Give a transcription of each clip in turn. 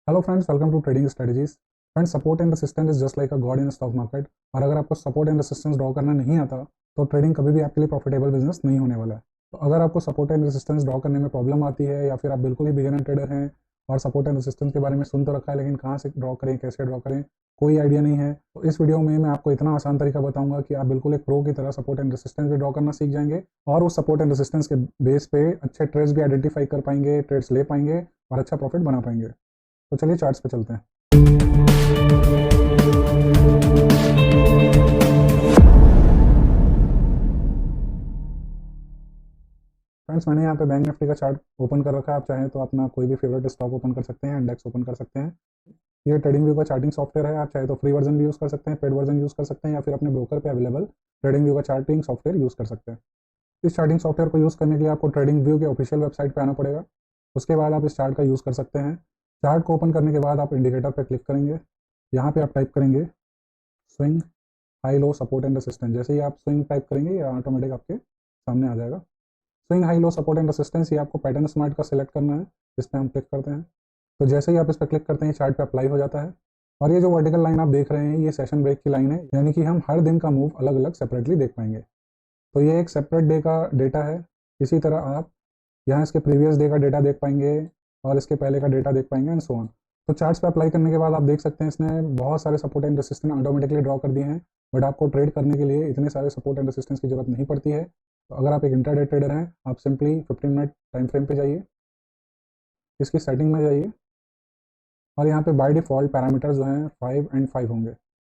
Hello friends, welcome to trading strategies. Friends, support and resistance is just like a god in stock market. और अगर आपको support and resistance draw करना नहीं आता तो trading कभी भी आपके लिए प्रॉफिटेबल बिजनेस नहीं होने वाला है। तो अगर आपको सपोर्ट एंड रेसिस्टेंस ड्रॉ करने में प्रॉब्लम आती है या फिर आप बिल्कुल ही बिगिनर ट्रेडर हैं और सपोर्ट एंड रेसिस्टेंस के बारे में सुन तो रखा है लेकिन कहाँ से ड्रॉ करें, कैसे ड्रॉ करें, कोई आइडिया नहीं है, तो इस वीडियो में मैं आपको इतना आसान तरीका बताऊंगा कि आप बिल्कुल एक प्रो की तरह सपोर्ट एंड रेसिस्टेंस भी ड्रॉ करना सीख जाएंगे और उस सपोर्ट एंड रेसिस्टेंस के बेस पे अच्छे ट्रेड्स भी आइडेंटिफाई कर पाएंगे, ट्रेड्स ले पाएंगे और अच्छा प्रॉफिट बना पाएंगे। तो चलिए चार्ट्स पे चलते हैं। फ्रेंड्स, मैंने यहाँ पे बैंक निफ्टी का चार्ट ओपन कर रखा है। आप चाहें तो अपना कोई भी फेवरेट स्टॉक ओपन कर सकते हैं, इंडेक्स ओपन कर सकते हैं। ये ट्रेडिंग व्यू का चार्टिंग सॉफ्टवेयर है। आप चाहे तो फ्री वर्जन भी यूज़ कर सकते हैं, पेड वर्जन यूज़ कर सकते हैं या फिर अपने ब्रोकर पे अवेलेबल ट्रेडिंग व्यू का चार्टिंग सॉफ्टवेयर यूज़ कर सकते हैं। इस चार्टिंग सॉफ्टवेयर को यूज़ करने के लिए आपको ट्रेडिंग व्यू के ऑफिशियल वेबसाइट पर आना पड़ेगा। उसके बाद आप इस चार्ट का यूज़ कर सकते हैं। चार्ट को ओपन करने के बाद आप इंडिकेटर पर क्लिक करेंगे। यहाँ पर आप टाइप करेंगे swing high low support and resistance. जैसे ही आप स्विंग टाइप करेंगे ये ऑटोमेटिक आपके सामने आ जाएगा। Swing high low support and resistance, ये आपको पैटर्न स्मार्ट का सिलेक्ट करना है। इस पर हम क्लिक करते हैं तो जैसे ही आप इस पर क्लिक करते हैं चार्ट पे अप्लाई हो जाता है। और ये जो वर्टिकल लाइन आप देख रहे हैं ये सेशन ब्रेक की लाइन है, यानी कि हम हर दिन का मूव अलग अलग सेपरेटली देख पाएंगे। तो ये एक सेपरेट डे का डेटा है। इसी तरह आप यहाँ इसके प्रीवियस डे का डेटा देख पाएंगे और इसके पहले का डेटा देख पाएंगे एंड सो ऑन। तो चार्ट्स पे अप्लाई करने के बाद आप देख सकते हैं इसने बहुत सारे support and resistance automatically draw कर दिए हैं। बट आपको ट्रेड करने के लिए इतने सारे सपोर्ट एंड रेसिस्टेंस की जरूरत नहीं पड़ती है। तो अगर आप एक इंट्राडे ट्रेडर हैं, आप सिंपली 15 मिनट टाइम फ्रेम पे जाइए, इसकी सेटिंग में जाइए और यहाँ पे बाय डिफ़ॉल्ट पैरामीटर्स जो हैं 5 एंड 5 होंगे।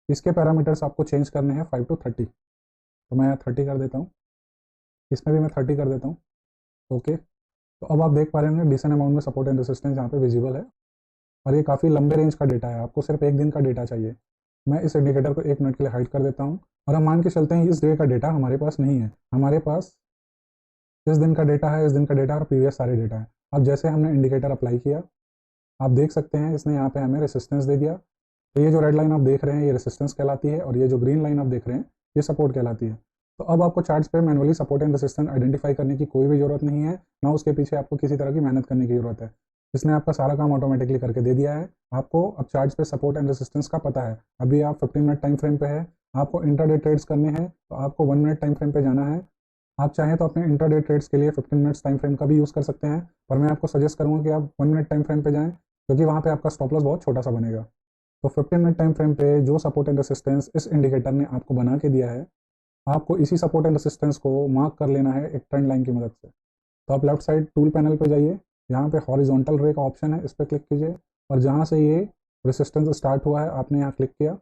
इसके पैरामीटर्स आपको चेंज करने हैं 5 टू 30। तो मैं यहाँ 30 कर देता हूँ, इसमें भी मैं 30 कर देता हूँ। ओके, तो अब आप देख पा रहे होंगे डिसेंट अमाउंट में सपोर्ट एंड रेसिस्टेंस यहाँ पे विजिबल है और ये काफ़ी लंबे रेंज का डेटा है। आपको सिर्फ एक दिन का डेटा चाहिए। मैं इस इंडिकेटर को 1 मिनट के लिए हाइड कर देता हूँ और हम मान के चलते हैं इस डे का डेटा हमारे पास नहीं है, हमारे पास इस दिन का डेटा है, इस दिन का डेटा और प्रीवियस सारे डेटा है। अब जैसे हमने इंडिकेटर अप्लाई किया, आप देख सकते हैं इसने यहाँ पे हमें रेसिस्टेंस दे दिया। तो ये जो रेड लाइन आप देख रहे हैं ये रेसिस्टेंस कहलाती है और ये जो ग्रीन लाइन आप देख रहे हैं ये सपोर्ट कहलाती है। तो अब आपको चार्ट्स पे manually support and resistance identify करने की कोई भी ज़रूरत नहीं है, ना उसके पीछे आपको किसी तरह की मेहनत करने की ज़रूरत है। इसने आपका सारा काम ऑटोमेटिकली करके दे दिया है। आपको अब चार्ट्स पे सपोर्ट एंड रेसिस्टेंस का पता है। अभी आप 15 मिनट टाइम फ्रेम पे है, आपको इंट्राडे ट्रेड्स करने हैं तो आपको 1 मिनट टाइम फ्रेम पे जाना है। आप चाहें तो अपने इंट्राडे ट्रेड्स के लिए 15 मिनट्स टाइम फ्रेम का भी यूज़ कर सकते हैं, पर मैं आपको सजेस्ट करूँगा कि आप 1 मिनट टाइम फ्रेम पे जाएँ क्योंकि वहाँ पे आपका स्टॉप लॉस बहुत छोटा सा बनेगा। तो 15 मिनट टाइम फ्रेम पे जो सपोर्ट एंड रेसिस्टेंस इस इंडिकेटर ने आपको बना के दिया है, आपको इसी सपोर्ट एंड रेसिस्टेंस को मार्क कर लेना है एक ट्रेंड लाइन की मदद से। तो आप लेफ्ट साइड टूल पैनल पे जाइए, यहाँ पे हॉरिजॉन्टल रे का ऑप्शन है, इस पर क्लिक कीजिए और जहाँ से ये रेसिस्टेंस स्टार्ट हुआ है आपने यहाँ क्लिक किया,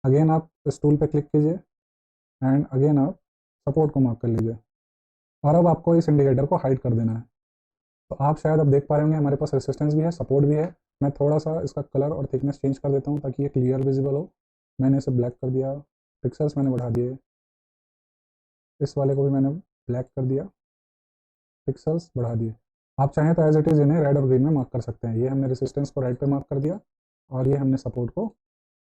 अगेन आप इस टूल पे क्लिक कीजिए एंड अगेन आप सपोर्ट को मार्क कर लीजिए और अब आपको इस इंडिकेटर को हाइड कर देना है। तो आप शायद अब देख पा रहे होंगे हमारे पास रेसिस्टेंस भी है, सपोर्ट भी है। मैं थोड़ा सा इसका कलर और थिकनेस चेंज कर देता हूँ ताकि ये क्लियर विजिबल हो। मैंने इसे ब्लैक कर दिया, पिक्सल्स मैंने बढ़ा दिए, इस वाले को भी मैंने ब्लैक कर दिया, पिक्सल्स बढ़ा दिए। आप चाहें तो एज इट इज़ इन्हें रेड और ग्रीन में मार्क कर सकते हैं। ये हमने रेसिस्टेंस को रेड पे मार्क कर दिया और ये हमने सपोर्ट को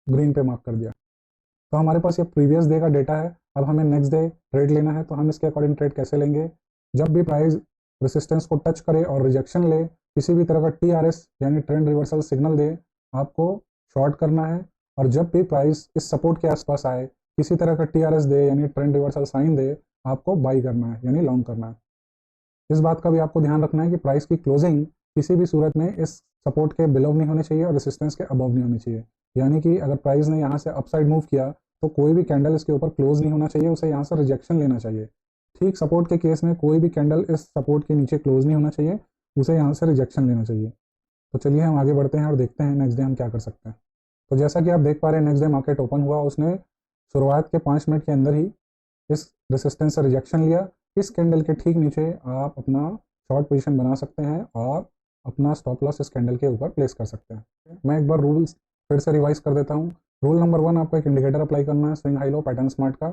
ग्रीन पे मार्क कर दिया। तो हमारे पास ये प्रीवियस डे का डेटा है। अब हमें नेक्स्ट डे ट्रेड लेना है तो हम इसके अकॉर्डिंग ट्रेड कैसे लेंगे? जब भी प्राइस रेसिस्टेंस को टच करे और रिजेक्शन ले, किसी भी तरह का TRS यानी ट्रेंड रिवर्सल सिग्नल दे, आपको शॉर्ट करना है। और जब भी प्राइस इस सपोर्ट के आसपास आए, किसी तरह का TRS दे यानी ट्रेंड रिवर्सल साइन दे, आपको बाई करना है यानी लॉन्ग करना है। इस बात का भी आपको ध्यान रखना है कि प्राइस की क्लोजिंग किसी भी सूरत में इस सपोर्ट के बिलो नहीं होनी चाहिए और रेसिस्टेंस के अबव नहीं होनी चाहिए। यानी कि अगर प्राइस ने यहाँ से अपसाइड मूव किया तो कोई भी कैंडल इसके ऊपर क्लोज नहीं होना चाहिए, उसे यहाँ से रिजेक्शन लेना चाहिए। ठीक सपोर्ट के केस में कोई भी कैंडल इस सपोर्ट के नीचे क्लोज नहीं होना चाहिए, उसे यहाँ से रिजेक्शन लेना चाहिए। तो चलिए हम आगे बढ़ते हैं और देखते हैं नेक्स्ट डे हम क्या कर सकते हैं। तो जैसा कि आप देख पा रहे हैं नेक्स्ट डे मार्केट ओपन हुआ, उसने शुरुआत के 5 मिनट के अंदर ही इस रेसिस्टेंस से रिजेक्शन लिया। इस कैंडल के ठीक नीचे आप अपना शॉर्ट पोजीशन बना सकते हैं और अपना स्टॉप लॉस इस कैंडल के ऊपर प्लेस कर सकते हैं। मैं एक बार रूल्स फिर से रिवाइज कर देता हूँ। रूल नंबर 1, आपको एक इंडिकेटर अप्लाई करना है swing high low pattern smart का।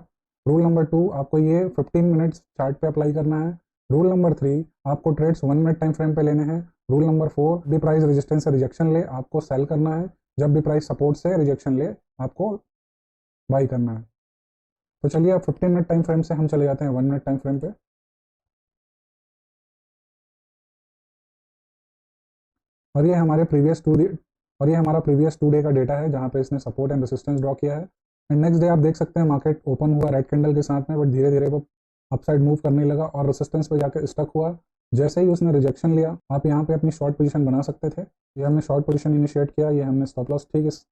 रूल नंबर 2, आपको ये 15 मिनट्स चार्ट पे अप्लाई करना है। रूल नंबर 3, आपको ट्रेड्स 1 मिनट टाइम फ्रेम पे लेने हैं। रूल नंबर 4, भी प्राइस रेजिस्टेंस से रिजेक्शन ले आपको सेल करना है, जब भी प्राइस सपोर्ट से रिजेक्शन ले आपको बाई करना है। तो चलिए अब 15 मिनट टाइम फ्रेम से हम चले जाते हैं 1 मिनट टाइम फ्रेम पे। और ये हमारे प्रीवियस और ये हमारा प्रीवियस 2 डे का डेटा है जहाँ पे इसने सपोर्ट एंड रेसिस्टेंस ड्रॉ किया है। एंड नेक्स्ट डे आप देख सकते हैं मार्केट ओपन हुआ रेड कैंडल के साथ में, बट धीरे धीरे वो अपसाइड मूव करने लगा और रेसिस्टेंस पे जाके स्टक हुआ। जैसे ही उसने रिजेक्शन लिया, आप यहाँ पे अपनी शॉर्ट पोजीशन बना सकते थे। ये हमने शॉर्ट पोजीशन इनिशिएट किया, ये हमने स्टॉप लॉस ठीक इस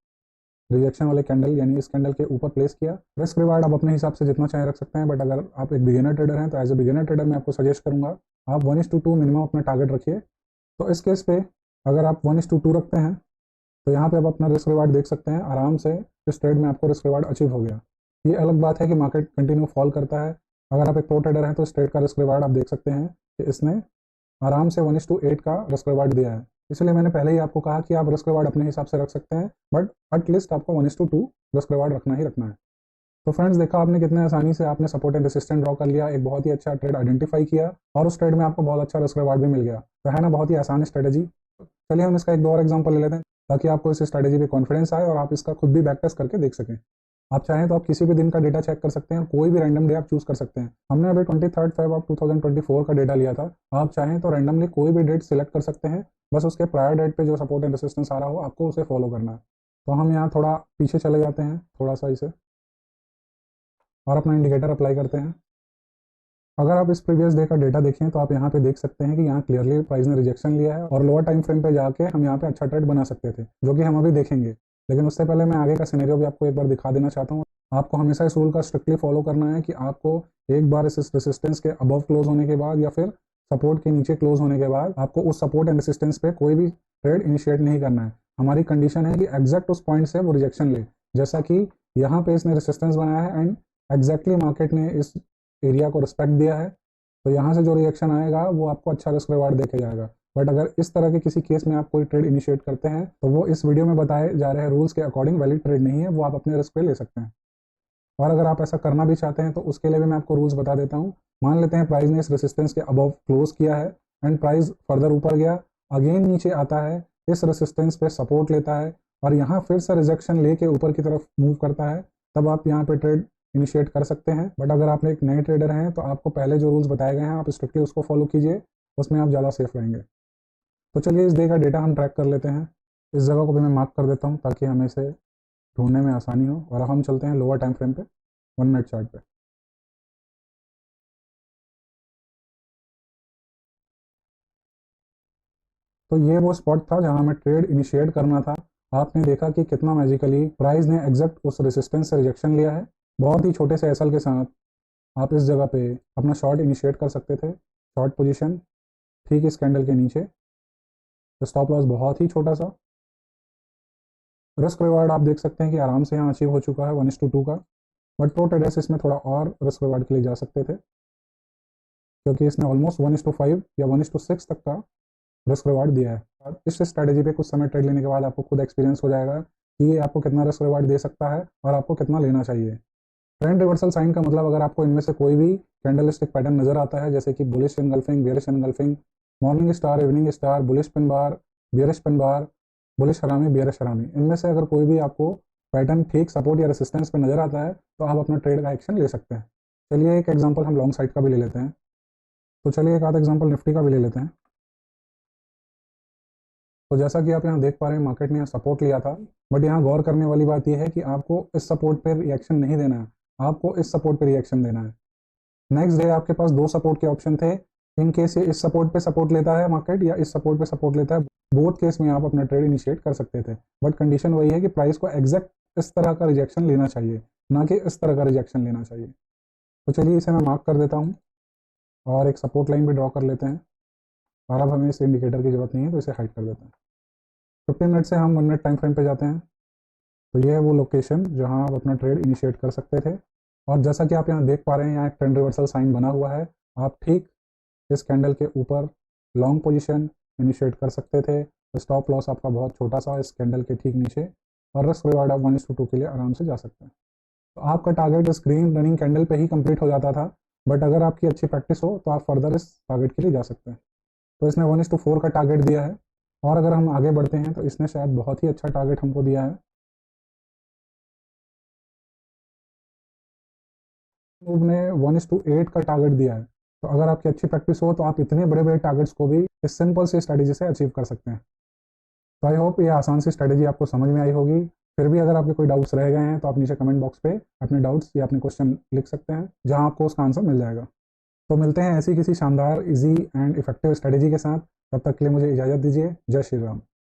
रिजेक्शन वाले कैंडल यानी इस कैंडल के ऊपर प्लेस किया। रिस्क रिवार्ड आप अपने हिसाब से जितना चाहे रख सकते हैं, बट अगर आप एक बिगिनर ट्रेडर हैं तो एज ए बिगिनर ट्रेडर मैं आपको सजेस्ट करूंगा आप 1:2 मिनिमम अपना टारगेट रखिए। तो इस केस पे अगर आप 1:2 रखते हैं तो यहाँ पे आप अपना रिस्क रिवार्ड देख सकते हैं। आराम से इस ट्रेड में आपको रिस्क रिवार्ड अचीव हो गया। ये अलग बात है कि मार्केट कंटिन्यू फॉल करता है। अगर आप एक प्रो ट्रेडर हैं तो इस ट्रेड का रिस्क रिवार्ड आप देख सकते हैं कि इसने आराम से 1:8 का रिस्क रिवार्ड दिया है। इसलिए मैंने पहले ही आपको कहा कि आप रिस्क रिवार्ड अपने हिसाब से रख सकते हैं, बट एटलीस्ट आपको 1:2 रिस्क रिवार्ड रखना ही रखना है। तो फ्रेंड्स, देखा आपने कितने आसानी से आपने सपोर्ट एंड रेसिस्टेंट ड्रॉ कर लिया, एक बहुत ही अच्छा ट्रेड आइडेंटिफाई किया और उस ट्रेड में आपको बहुत अच्छा रिस्क रिवार्ड भी मिल गया। तो है ना बहुत ही आसान स्ट्रेटेजी। चलिए हम इसका एक दो और एग्जांपल ले लेते हैं ताकि आपको इस स्ट्रेटेजी पे कॉन्फिडेंस आए और आप इसका खुद भी बैक टेस्ट करके देख सकें। आप चाहें तो आप किसी भी दिन का डेटा चेक कर सकते हैं, कोई भी रैंडम डे आप चूज कर सकते हैं। हमने अभी 23 फेब ऑफ 2024 का डेटा लिया था। आप चाहें तो रैंडमली कोई भी डेट सिलेक्ट कर सकते हैं, बस उसके प्रायर डेट पे जो सपोर्ट एंड रेसिस्टेंस आ रहा हो आपको उसे फॉलो करना है। तो हम यहाँ थोड़ा पीछे चले जाते हैं, थोड़ा सा इसे, और अपना इंडिकेटर अप्लाई करते हैं। अगर आप इस प्रीवियस डे का डेटा देखें तो आप यहाँ पे देख सकते हैं कि यहाँ क्लियरली प्राइस ने रिजेक्शन लिया है और लोअर टाइम फ्रेम पे जाके हम यहाँ पे अच्छा ट्रेड बना सकते थे, जो कि हम अभी देखेंगे। लेकिन उससे पहले मैं आगे का सिनेरियो भी आपको एक बार दिखा देना चाहता हूँ। आपको हमेशा इस रूल का स्ट्रिक्टली फॉलो करना है कि आपको एक बार इस रेसिस्टेंस के अबव क्लोज होने के बाद या फिर सपोर्ट के नीचे क्लोज होने के बाद आपको उस सपोर्ट एंड रेसिस्टेंस पे कोई भी ट्रेड इनिशिएट नहीं करना है। हमारी कंडीशन है कि एग्जैक्ट उस पॉइंट से वो रिजेक्शन ले, जैसा कि यहाँ पे इसने रेसिस्टेंस बनाया है एंड एग्जैक्टली मार्केट ने इस एरिया को रिस्पेक्ट दिया है। तो यहाँ से जो रिएक्शन आएगा वो आपको अच्छा रिस्क रिवार्ड देके जाएगा। बट अगर इस तरह के किसी केस में आप कोई ट्रेड इनिशिएट करते हैं तो वो इस वीडियो में बताए जा रहे रूल्स के अकॉर्डिंग वैलिड ट्रेड नहीं है, वो आप अपने रिस्क पे ले सकते हैं। और अगर आप ऐसा करना भी चाहते हैं तो उसके लिए भी मैं आपको रूल्स बता देता हूँ। मान लेते हैं प्राइस ने इस रेसिस्टेंस के अबव क्लोज किया है एंड प्राइस फर्दर ऊपर गया, अगेन नीचे आता है, इस रेसिस्टेंस पे सपोर्ट लेता है और यहाँ फिर से रिजेक्शन लेके ऊपर की तरफ मूव करता है, तब आप यहाँ पे ट्रेड इनिशिएट कर सकते हैं। बट अगर आप एक नए ट्रेडर हैं तो आपको पहले जो रूल्स बताए गए हैं आप स्ट्रिक्टली उसको फॉलो कीजिए, उसमें आप ज़्यादा सेफ रहेंगे। तो चलिए इस डे का डेटा हम ट्रैक कर लेते हैं। इस जगह को भी मैं मार्क कर देता हूँ ताकि हमें इसे ढूंढने में आसानी हो, और हम चलते हैं लोअर टाइम फ्रेम पे, 1 मिनट चार्ट पे। तो ये वो स्पॉट था जहां हमें ट्रेड इनिशिएट करना था। आपने देखा कि कितना मैजिकली प्राइस ने एग्जैक्ट उस रेसिस्टेंस से रिजेक्शन लिया है। बहुत ही छोटे से एसएल के साथ आप इस जगह पे अपना शॉर्ट इनिशिएट कर सकते थे। शॉर्ट पोजीशन ठीक इस कैंडल के नीचे, स्टॉप लॉस बहुत ही छोटा सा। रिस्क रिवार्ड आप देख सकते हैं कि आराम से यहाँ अचीव हो चुका है 1:2 का। बट प्रो ट्रेडर्स इसमें थोड़ा और रिस्क रिवार्ड के लिए जा सकते थे, क्योंकि इसने ऑलमोस्ट 1:5 या 1:6 तक का रिस्क रिवार्ड दिया है। और इस स्ट्रैटेजी पे कुछ समय ट्रेड लेने के बाद आपको खुद एक्सपीरियंस हो जाएगा कि ये आपको कितना रिस्क रिवार्ड दे सकता है और आपको कितना लेना चाहिए। ट्रेंड रिवर्सल साइन का मतलब अगर आपको इनमें से कोई भी कैंडलस्टिक पैटर्न नजर आता है, जैसे कि bullish engulfing, bearish engulfing, morning star, evening star, bullish pin bar, bearish pin bar, bullish हरामी, बियरिश हरामी, इनमें से अगर कोई भी आपको पैटर्न ठीक सपोर्ट या रेसिस्टेंस पे नजर आता है तो आप अपना ट्रेड का एक्शन ले सकते हैं। चलिए एक एग्जांपल हम लॉन्ग साइड का भी ले लेते हैं। तो चलिए एक आध एग्जांपल निफ्टी का भी ले लेते हैं। तो जैसा कि आप यहाँ देख पा रहे हैं मार्केट ने यहाँ सपोर्ट लिया था, बट यहाँ गौर करने वाली बात यह है कि आपको इस सपोर्ट पर रिएक्शन नहीं देना है, आपको इस सपोर्ट पर रिएक्शन देना है। नेक्स्ट डे आपके पास दो सपोर्ट के ऑप्शन थे। इन केस ये इस सपोर्ट पे सपोर्ट लेता है मार्केट या इस सपोर्ट पे सपोर्ट लेता है, बोथ केस में आप अपना ट्रेड इनिशिएट कर सकते थे। बट कंडीशन वही है कि प्राइस को एग्जैक्ट इस तरह का रिजेक्शन लेना चाहिए, ना कि इस तरह का रिजेक्शन लेना चाहिए। तो चलिए इसे मैं मार्क कर देता हूँ और एक सपोर्ट लाइन भी ड्रॉ कर लेते हैं। और अब हमें इस इंडिकेटर की जरूरत नहीं है तो इसे हाइड कर देते हैं। 15 मिनट से हम 1 मिनट टाइम फ्रेम पे जाते हैं। तो ये है वो लोकेशन जहाँ आप अपना ट्रेड इनिशिएट कर सकते थे। और जैसा कि आप यहाँ देख पा रहे हैं यहाँ एक ट्रेंड रिवर्सल साइन बना हुआ है। आप ठीक इस कैंडल के ऊपर लॉन्ग पोजीशन इनिशिएट कर सकते थे। स्टॉप लॉस आपका बहुत छोटा सा इस कैंडल के ठीक नीचे, और रिस्क रिवार्ड आप 1:2 के लिए आराम से जा सकते हैं। तो आपका टारगेट इस ग्रीन रनिंग कैंडल पे ही कंप्लीट हो जाता था, बट अगर आपकी अच्छी प्रैक्टिस हो तो आप फर्दर इस टारगेट के लिए जा सकते हैं। तो इसने 1:4 का टारगेट दिया है, और अगर हम आगे बढ़ते हैं तो इसने शायद बहुत ही अच्छा टारगेट हमको दिया है। मूव ने 1:8 का टारगेट दिया है। तो अगर आपकी अच्छी प्रैक्टिस हो तो आप इतने बड़े बड़े टारगेट्स को भी इस सिंपल सी स्ट्रेटेजी से अचीव कर सकते हैं। तो आई होप ये आसान सी स्ट्रेटेजी आपको समझ में आई होगी। फिर भी अगर आपके कोई डाउट्स रह गए हैं तो आप नीचे कमेंट बॉक्स पे अपने डाउट्स या अपने क्वेश्चन लिख सकते हैं, जहां आपको उसका आंसर मिल जाएगा। तो मिलते हैं ऐसी किसी शानदार, इजी एंड इफेक्टिव स्ट्रेटेजी के साथ। तब तक के लिए मुझे इजाज़त दीजिए। जय श्री राम।